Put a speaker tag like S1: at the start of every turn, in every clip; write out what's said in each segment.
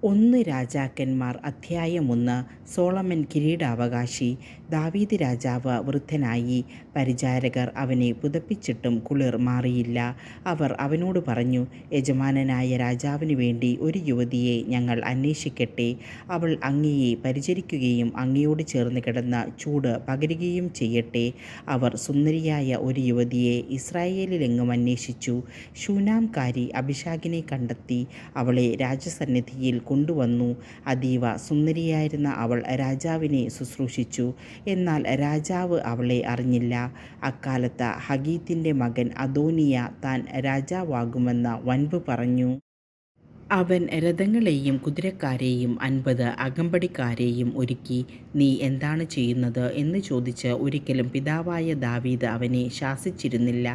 S1: ഒന്ന് രാജാക്കന്മാർ അധ്യായം 1. സോളമൻ കിരീടാവകാശി. ദാവീദ് രാജാവ് വൃദ്ധനായി. പരിചാരകർ അവനെ പുതപ്പിച്ചിട്ടും കുളിർ മാറിയില്ല. അവർ അവനോട് പറഞ്ഞു, യജമാനനായ രാജാവിനു വേണ്ടി ഒരു യുവതിയെ ഞങ്ങൾ അന്വേഷിക്കട്ടെ. അവൾ അങ്ങയെ പരിചരിക്കുകയും അങ്ങയോട് ചേർന്ന് കിടന്ന ചൂട് പകരുകയും ചെയ്യട്ടെ. അവർ സുന്ദരിയായ ഒരു യുവതിയെ ഇസ്രായേലിലെങ്ങും അന്വേഷിച്ചു. ശൂനാംകാരി അബിഷാഗിനെ കണ്ടെത്തി അവളെ രാജസന്നിധിയിൽ കൊണ്ടുവന്നു. അതീവ സുന്ദരിയായിരുന്ന അവൾ രാജാവിനെ ശുശ്രൂഷിച്ചു. എന്നാൽ രാജാവ് അവളെ അറിഞ്ഞില്ല. അക്കാലത്ത് ഹഗീത്തിൻ്റെ മകൻ അദോനിയ താൻ രാജാവാകുമെന്ന് വൻപ് പറഞ്ഞു. അവൻ രഥങ്ങളെയും കുതിരക്കാരെയും 50 അകമ്പടിക്കാരെയും ഒരുക്കി. നീ എന്താണ് ചെയ്യുന്നത് എന്ന് ചോദിച്ച് ഒരിക്കലും പിതാവായ ദാവീദ് അവനെ ശാസിച്ചിരുന്നില്ല.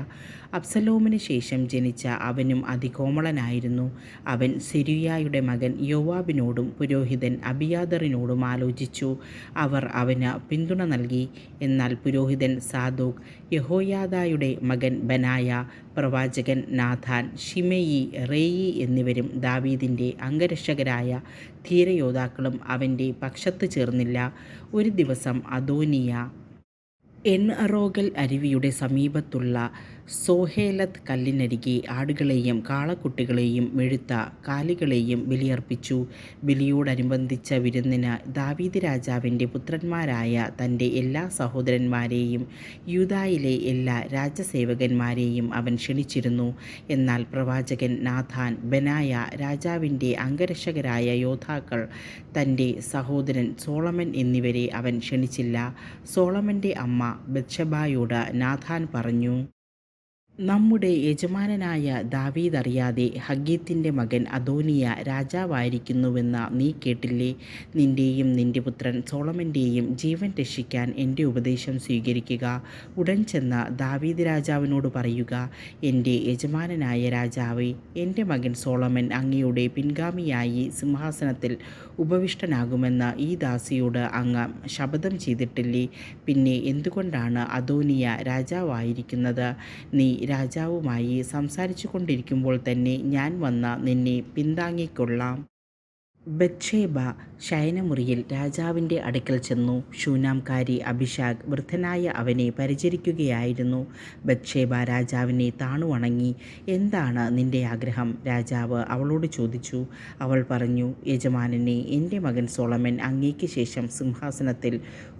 S1: അബ്സലോമിന് ശേഷം ജനിച്ച അവനും അതികോമളനായിരുന്നു. അവൻ സെരൂയയുടെ മകൻ യോവാബിനോടും പുരോഹിതൻ അബിയാതറിനോടും ആലോചിച്ചു. അവർ അവന് പിന്തുണ നൽകി. എന്നാൽ പുരോഹിതൻ സാദോക്ക്, യഹോയാദയുടെ മകൻ ബനായ, പ്രവാചകൻ നാഥാൻ, ശിമെയി, റേയി എന്നിവരും ദാവീദിൻ്റെ അംഗരക്ഷകരായ ധീരയോദ്ധാക്കളും അവൻ്റെ പക്ഷത്ത് ചേർന്നില്ല. ഒരു ദിവസം അദോനിയ എൻറോഗൽ അരുവിയുടെ സമീപത്തുള്ള സോഹേലത്ത് കല്ലിനരികെ ആടുകളെയും കാളക്കുട്ടികളെയും മെഴുത്ത കാലികളെയും ബലിയർപ്പിച്ചു. ബലിയോടനുബന്ധിച്ച വിരുന്നിന് ദാവീദ് രാജാവിൻ്റെ പുത്രന്മാരായ തൻ്റെ എല്ലാ സഹോദരന്മാരെയും യൂദായിലെ എല്ലാ രാജസേവകന്മാരെയും അവൻ ക്ഷണിച്ചിരുന്നു. എന്നാൽ പ്രവാചകൻ നാഥാൻ, ബനായ, രാജാവിൻ്റെ അംഗരക്ഷകരായ യോദ്ധാക്കൾ, തൻ്റെ സഹോദരൻ സോളമൻ എന്നിവരെ അവൻ ക്ഷണിച്ചില്ല. സോളമൻ്റെ അമ്മ ബത്ശബായോട് നാഥാൻ പറഞ്ഞു, നമ്മുടെ യജമാനനായ ദാവീദ് അറിയാതെ ഹഗീത്തിൻ്റെ മകൻ അദോനിയ രാജാവായിരിക്കുന്നുവെന്ന് നീ കേട്ടില്ലേ? നിൻ്റെയും നിൻ്റെ പുത്രൻ സോളമൻ്റെയും ജീവൻ രക്ഷിക്കാൻ എൻ്റെ ഉപദേശം സ്വീകരിക്കുക. ഉടൻ ചെന്ന് ദാവീദ് രാജാവിനോട് പറയുക, എൻ്റെ യജമാനനായ രാജാവേ, എൻ്റെ മകൻ സോളമൻ അങ്ങയുടെ പിൻഗാമിയായി സിംഹാസനത്തിൽ ഉപവിഷ്ടനാകുമെന്ന് ഈ ദാസിയോട് അങ്ങ് ശപഥം ചെയ്തിട്ടില്ലേ? പിന്നെ എന്തുകൊണ്ടാണ് അദോനിയ രാജാവായിരിക്കുന്നത്? നീ രാജാവുമായി സംസാരിച്ചു കൊണ്ടിരിക്കുമ്പോൾ തന്നെ ഞാൻ വന്ന് നിന്നെ പിന്താങ്ങിക്കൊള്ളാം. ബത്ശേബ ശയനമുറിയിൽ രാജാവിൻ്റെ അടുക്കൽ ചെന്നു. ശൂനാംകാരി അബിഷാഗ് വൃദ്ധനായ അവനെ പരിചരിക്കുകയായിരുന്നു. ബത്ശേബ രാജാവിനെ താണുവണങ്ങി. എന്താണ് നിൻ്റെ ആഗ്രഹം? രാജാവ് അവളോട് ചോദിച്ചു. അവൾ പറഞ്ഞു, യജമാനനെ, എൻ്റെ മകൻ സോളമൻ അങ്ങേക്ക് ശേഷം സിംഹാസനത്തിൽ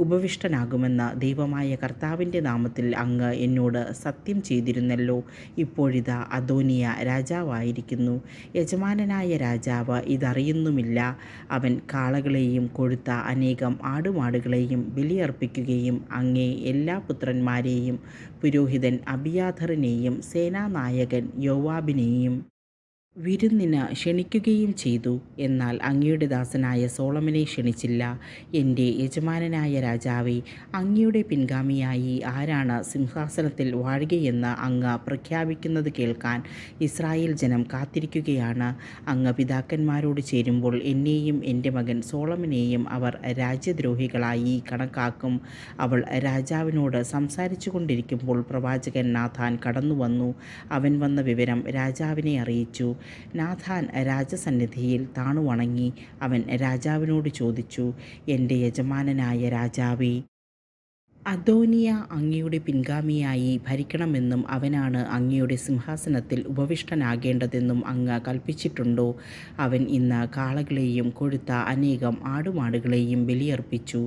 S1: ഉപവിഷ്ടനാകുമെന്ന് ദൈവമായ കർത്താവിൻ്റെ നാമത്തിൽ അങ്ങ് എന്നോട് സത്യം ചെയ്തിരുന്നല്ലോ. ഇപ്പോഴിതാ അദോനിയ രാജാവായിരിക്കുന്നു. യജമാനനായ രാജാവ് ഇതറിയുന്നുമില്ല. അവൻ കാളകളെയും കൊഴുത്ത അനേകം ആടുമാടുകളെയും ബലിയർപ്പിക്കുകയും അങ്ങേ എല്ലാ പുത്രന്മാരെയും പുരോഹിതൻ അബിയാഥറിനെയും സേനാനായകൻ യോവാബിനെയും വിരുന്നിന് ക്ഷണിക്കുകയും ചെയ്തു. എന്നാൽ അങ്ങയുടെ ദാസനായ സോളമനെ ക്ഷണിച്ചില്ല. എൻ്റെ യജമാനനായ രാജാവേ, അങ്ങയുടെ പിൻഗാമിയായി ആരാണ് സിംഹാസനത്തിൽ വാഴുകയെന്ന് അങ്ങ് പ്രഖ്യാപിക്കുന്നത് കേൾക്കാൻ ഇസ്രായേൽ ജനം കാത്തിരിക്കുകയാണ്. അങ്ങ് പിതാക്കന്മാരോട് ചേരുമ്പോൾ എന്നെയും എൻ്റെ മകൻ സോളമനെയും അവർ രാജ്യദ്രോഹികളായി കണക്കാക്കും. അവൾ രാജാവിനോട് സംസാരിച്ചു കൊണ്ടിരിക്കുമ്പോൾ പ്രവാചകൻ നാഥാൻ കടന്നുവന്നു. അവൻ വന്ന വിവരം രാജാവിനെ അറിയിച്ചു. നാഥാൻ രാജസന്നിധിയിൽ താണുവണങ്ങി. അവൻ രാജാവിനോട് ചോദിച്ചു, എൻ്റെ യജമാനനായ രാജാവേ, അദോനിയ അങ്ങയുടെ പിൻഗാമിയായി ഭരിക്കണമെന്നും അവനാണ് അങ്ങയുടെ സിംഹാസനത്തിൽ ഉപവിഷ്ടനാകേണ്ടതെന്നും അങ്ങ് കൽപ്പിച്ചിട്ടുണ്ടോ? അവൻ ഇന്ന് കാളകളെയും കൊഴുത്ത അനേകം ആടുമാടുകളെയും ബലിയർപ്പിച്ചു.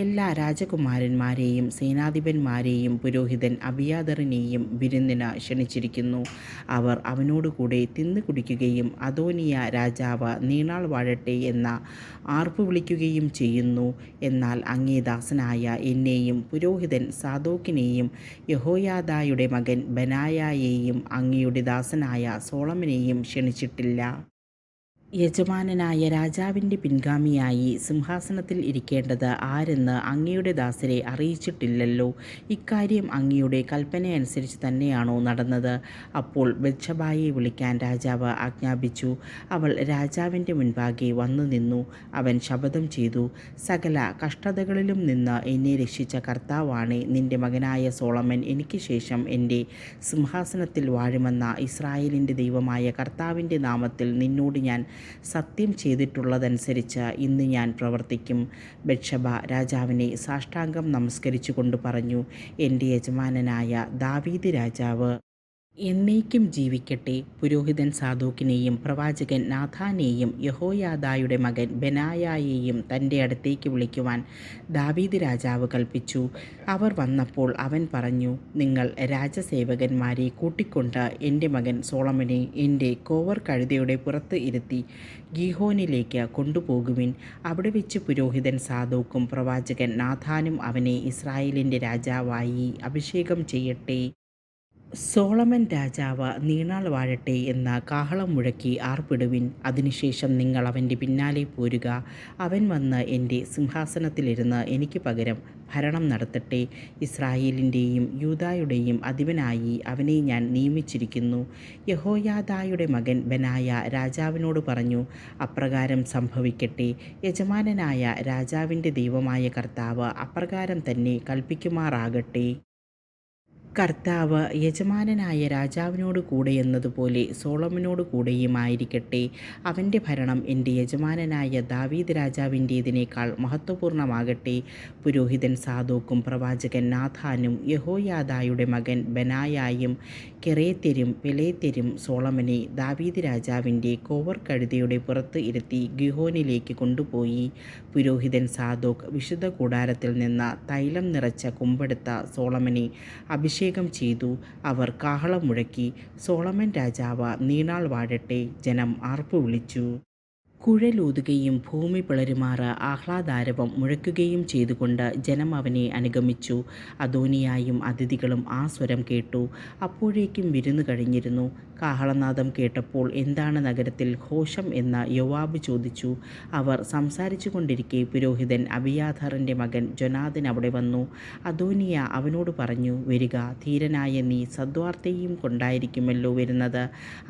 S1: എല്ലാ രാജകുമാരന്മാരെയും സേനാധിപന്മാരെയും പുരോഹിതൻ അബിയാതറിനെയും വിരുന്നിന് ക്ഷണിച്ചിരിക്കുന്നു. അവർ അവനോടുകൂടെ തിന്നു കുടിക്കുകയും അദോനിയ രാജാവ് നീണാൾ വാഴട്ടെ എന്ന ആർപ്പ് വിളിക്കുകയും ചെയ്യുന്നു. എന്നാൽ അങ്ങേ ദാസനായ എന്നെയും പുരോഹിതൻ സാദോക്കിനെയും യഹോയാദയുടെ മകൻ ബനായയെയും അങ്ങയുടെ ദാസനായ സോളമനെയും ക്ഷണിച്ചിട്ടില്ല. യജമാനനായ രാജാവിൻ്റെ പിൻഗാമിയായി സിംഹാസനത്തിൽ ഇരിക്കേണ്ടത് ആരെന്ന് അങ്ങയുടെ ദാസരെ അറിയിച്ചിട്ടില്ലല്ലോ. ഇക്കാര്യം അങ്ങയുടെ കൽപ്പനയനുസരിച്ച് തന്നെയാണോ നടന്നത്? അപ്പോൾ ബത്ശബായെ വിളിക്കാൻ രാജാവ് ആജ്ഞാപിച്ചു. അവൾ രാജാവിൻ്റെ മുൻപാകെ വന്നു നിന്നു. അവൻ ശപഥം ചെയ്തു, സകല കഷ്ടതകളിലും നിന്ന് എന്നെ രക്ഷിച്ച കർത്താവാണേ, നിൻ്റെ മകനായ സോളമൻ എനിക്ക് ശേഷം എൻ്റെ സിംഹാസനത്തിൽ വാഴുമെന്ന ഇസ്രായേലിൻ്റെ ദൈവമായ കർത്താവിൻ്റെ നാമത്തിൽ നിന്നോട് ഞാൻ സത്യം ചെയ്തിട്ടുള്ളതനുസരിച്ച് ഇന്ന് ഞാൻ പ്രവർത്തിക്കും. ബത്ശബ രാജാവിനെ സാഷ്ടാംഗം നമസ്കരിച്ചുകൊണ്ട് പറഞ്ഞു, എൻ്റെ യജമാനനായ ദാവീദ് രാജാവ് എന്നേക്കും ജീവിക്കട്ടെ. പുരോഹിതൻ സാദോക്കിനെയും പ്രവാചകൻ നാഥാനെയും യഹോയാദായുടെ മകൻ ബെനായായെയും തൻ്റെ അടുത്തേക്ക് വിളിക്കുവാൻ ദാവീദ് രാജാവ് കൽപ്പിച്ചു. അവർ വന്നപ്പോൾ അവൻ പറഞ്ഞു, നിങ്ങൾ രാജസേവകന്മാരെ കൂട്ടിക്കൊണ്ട് എൻ്റെ മകൻ സോളമനെ എൻ്റെ കോവർ കഴുതയുടെ പുറത്ത് ഇരുത്തി ഗീഹോനിലേക്ക് കൊണ്ടുപോകുവിൻ. അവിടെ വെച്ച് പുരോഹിതൻ സാദോക്കും പ്രവാചകൻ നാഥാനും അവനെ ഇസ്രായേലിൻ്റെ രാജാവായി അഭിഷേകം ചെയ്യട്ടെ. സോളമൻ രാജാവ് നീണാൾ വാഴട്ടെ എന്ന കാഹളം മുഴക്കി ആർപ്പിടുവിൻ. അതിനുശേഷം നിങ്ങൾ അവൻ്റെ പിന്നാലെ പോരുക. അവൻ വന്ന് എൻ്റെ സിംഹാസനത്തിലിരുന്ന് എനിക്ക് പകരം ഭരണം നടത്തട്ടെ. ഇസ്രായേലിൻ്റെയും യൂദായുടെയും അധിപനായി അവനെ ഞാൻ നിയമിച്ചിരിക്കുന്നു. യഹോയാദായുടെ മകൻ ബെനായ രാജാവിനോട് പറഞ്ഞു, അപ്രകാരം സംഭവിക്കട്ടെ. യജമാനനായ രാജാവിൻ്റെ ദൈവമായ കർത്താവ് അപ്രകാരം തന്നെ കൽപ്പിക്കുമാറാകട്ടെ. കർത്താവ് യജമാനനായ രാജാവിനോട് കൂടെ എന്നതുപോലെ സോളമനോട് കൂടെയുമായിരിക്കട്ടെ. അവൻ്റെ ഭരണം എൻ്റെ യജമാനനായ ദാവീദ് രാജാവിൻ്റേതിനേക്കാൾ മഹത്വപൂർണ്ണമാകട്ടെ. പുരോഹിതൻ സാദോക്കും പ്രവാചകൻ നാഥാനും യഹോയാദായുടെ മകൻ ബെനായായും കെറേത്യരും പെലേത്യരും സോളമനെ ദാവീദ് രാജാവിൻ്റെ കോവർ കഴുതയുടെ പുറത്ത് ഇരുത്തി ഗിഹോനിലേക്ക് കൊണ്ടുപോയി. പുരോഹിതൻ സാദോക്ക് വിശുദ്ധ കൂടാരത്തിൽ നിന്ന് തൈലം നിറച്ച കുമ്പെടുത്ത സോളമനെ അഭിഷേകം ചെയ്തു. അവർ കാഹളം മുഴക്കി, സോളമൻ രാജാവ് നീണാൾ വാഴട്ടെ. ജനം ആർപ്പു വിളിച്ചു. കുഴലൂതുകയും ഭൂമി പിളരുമാറ് ആഹ്ലാദാരവം മുഴക്കുകയും ചെയ്തുകൊണ്ട് ജനം അവനെ അനുഗമിച്ചു. അദോനിയായും അതിഥികളും ആ സ്വരം കേട്ടു. അപ്പോഴേക്കും വിരുന്ന് കഴിഞ്ഞിരുന്നു. കാഹളനാദം കേട്ടപ്പോൾ എന്താണ് നഗരത്തിൽ ഘോഷം എന്ന് യോവാബ് ചോദിച്ചു. അവർ സംസാരിച്ചു കൊണ്ടിരിക്കെ പുരോഹിതൻ അബിയാഥാറിൻ്റെ മകൻ ജോനാഥൻ അവിടെ വന്നു. അദോനിയ അവനോട് പറഞ്ഞു, വരിക, ധീരനായ നീ സദ്വാർത്തയും കൊണ്ടായിരിക്കുമല്ലോ വരുന്നത്.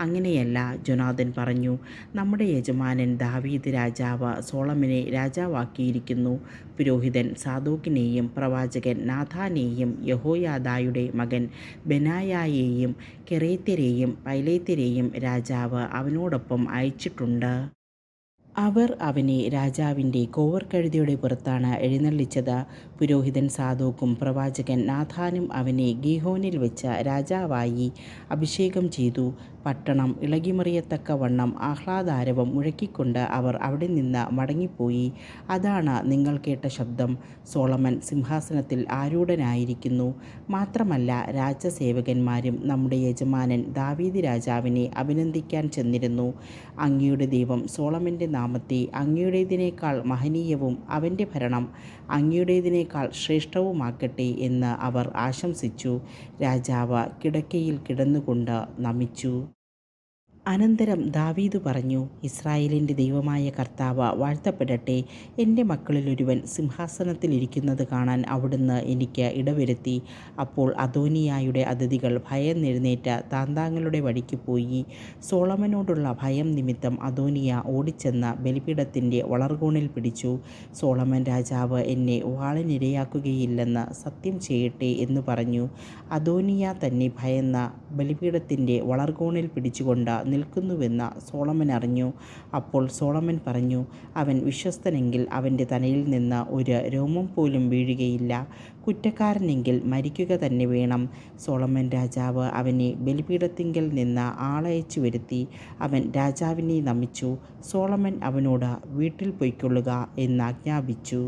S1: അങ്ങനെയല്ല, ജോനാഥൻ പറഞ്ഞു, നമ്മുടെ യജമാനൻ ദാവീദ് രാജാവ് സോളമനെ രാജാവാക്കിയിരിക്കുന്നു. പുരോഹിതൻ സാദോക്കിനെയും പ്രവാചകൻ നാഥാനെയും യഹോയാദായുടെ മകൻ ബെനായായെയും കെറേത്യരെയും പൈലേത്യരെയും രാജാവ് അവനോടൊപ്പം അയച്ചിട്ടുണ്ട്. അവർ അവനെ രാജാവിൻ്റെ കോവർ കഴുതയുടെ പുറത്താണ് എഴുന്നള്ളിച്ചത്. പുരോഹിതൻ സാദോക്കും പ്രവാചകൻ നാഥാനും അവനെ ഗീഹോനിൽ വെച്ച് രാജാവായി അഭിഷേകം ചെയ്തു. പട്ടണം ഇളകിമറിയത്തക്കവണ്ണം ആഹ്ലാദാരവം മുഴക്കിക്കൊണ്ട് അവർ അവിടെ നിന്ന് മടങ്ങിപ്പോയി. അതാണ് നിങ്ങൾ കേട്ട ശബ്ദം. സോളമൻ സിംഹാസനത്തിൽ ആരൂഢനായിരിക്കുന്നു. മാത്രമല്ല, രാജസേവകന്മാരും നമ്മുടെ യജമാനൻ ദാവീദ് രാജാവിനെ അഭിനന്ദിക്കാൻ ചെന്നിരുന്നു. അങ്ങയുടെ ദൈവം സോളമൻ്റെ നാമത്തെ അങ്ങയുടേതിനേക്കാൾ മഹനീയവും അവൻ്റെ ഭരണം അങ്ങയുടേതിനേക്കാൾ ശ്രേഷ്ഠവുമാക്കട്ടെ എന്ന് അവർ ആശംസിച്ചു. രാജാവ് കിടക്കയിൽ കിടന്നുകൊണ്ട് നമിച്ചു. അനന്തരം ദാവീദ് പറഞ്ഞു, ഇസ്രായേലിൻ്റെ ദൈവമായ കർത്താവ് വാഴ്ത്തപ്പെടട്ടെ. എൻ്റെ മക്കളിലൊരുവൻ സിംഹാസനത്തിലിരിക്കുന്നത് കാണാൻ അവിടുന്ന് എനിക്ക് ഇടവരുത്തി. അപ്പോൾ അദോനിയായുടെ അതിഥികൾ ഭയന്നെഴുന്നേറ്റ് താന്താങ്ങളുടെ വഴിക്ക് പോയി. സോളമനോടുള്ള ഭയം നിമിത്തം അദോനിയ ഓടിച്ചെന്ന് ബലിപീഠത്തിൻ്റെ വളർകോണിൽ പിടിച്ചു. സോളമൻ രാജാവ് എന്നെ വാളിനിരയാക്കുകയില്ലെന്ന് സത്യം ചെയ്യട്ടെ എന്ന് പറഞ്ഞു. അദോനിയ തന്നെ ഭയന്ന് ബലിപീഠത്തിൻ്റെ വളർകോണിൽ പിടിച്ചുകൊണ്ട് നിൽക്കുന്നുവെന്ന് സോളമൻ അറിഞ്ഞു. അപ്പോൾ സോളമൻ പറഞ്ഞു, അവൻ വിശ്വസ്തനെങ്കിൽ അവൻ്റെ തലയിൽ നിന്ന് ഒരു രോമം പോലും വീഴുകയില്ല. കുറ്റക്കാരനെങ്കിൽ മരിക്കുക തന്നെ വേണം. സോളമൻ രാജാവ് അവനെ ബലിപീഠത്തിങ്കൽ നിന്ന് ആളയച്ചു വരുത്തി. അവൻ രാജാവിനെ നമിച്ചു. സോളമൻ അവനോട് വീട്ടിൽ പൊയ്ക്കൊള്ളുക എന്നാജ്ഞാപിച്ചു.